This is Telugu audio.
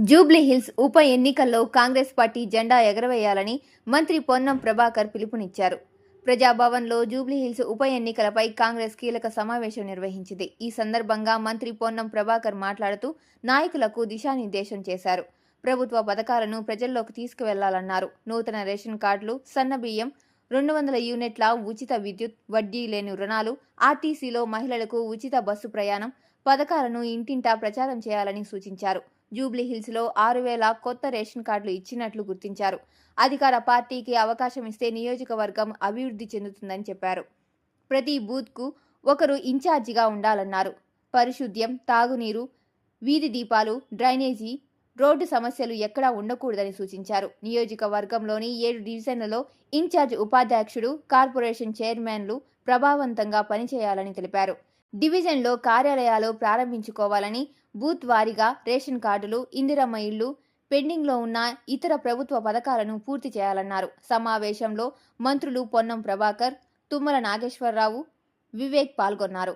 జూబ్లీహిల్స్ ఉప ఎన్నికల్లో కాంగ్రెస్ పార్టీ జెండా ఎగరవేయాలని మంత్రి పొన్నం ప్రభాకర్ పిలుపునిచ్చారు. ప్రజాభవన్లో జూబ్లీహిల్స్ ఉప ఎన్నికలపై కాంగ్రెస్ కీలక సమావేశం నిర్వహించింది. ఈ సందర్భంగా మంత్రి పొన్నం ప్రభాకర్ మాట్లాడుతూ నాయకులకు దిశానిర్దేశం చేశారు. ప్రభుత్వ పథకాలను ప్రజల్లోకి తీసుకువెళ్లాలన్నారు. నూతన రేషన్ కార్డులు, సన్నబియ్యం, 200 యూనిట్ల ఉచిత విద్యుత్, వడ్డీ లేని రుణాలు, ఆర్టీసీలో మహిళలకు ఉచిత బస్సు ప్రయాణం పథకాలను ఇంటింటా ప్రచారం చేయాలని సూచించారు. జూబ్లీహిల్స్లో 6,000 కొత్త రేషన్ కార్డులు ఇచ్చినట్లు గుర్తించారు. అధికార పార్టీకి అవకాశం ఇస్తే నియోజకవర్గం అభివృద్ధి చెందుతుందని చెప్పారు. ప్రతి బూత్కు ఒకరు ఇన్ఛార్జిగా ఉండాలన్నారు. పరిశుద్ధ్యం, తాగునీరు, వీధి దీపాలు, డ్రైనేజీ, రోడ్డు సమస్యలు ఎక్కడా ఉండకూడదని సూచించారు. నియోజకవర్గంలోని 7 డివిజన్లలో ఇన్ఛార్జ్ ఉపాధ్యక్షుడు, కార్పొరేషన్ చైర్మన్లు ప్రభావవంతంగా పనిచేయాలని తెలిపారు. డివిజన్లో కార్యాలయాలు ప్రారంభించుకోవాలని, బూత్ వారీగా రేషన్ కార్డులు, ఇందిరమ్మ ఇళ్లు, పెండింగ్లో ఉన్న ఇతర ప్రభుత్వ పథకాలను పూర్తి చేయాలన్నారు. సమావేశంలో మంత్రులు పొన్నం ప్రభాకర్, తుమ్మల నాగేశ్వరరావు, వివేక్ పాల్గొన్నారు.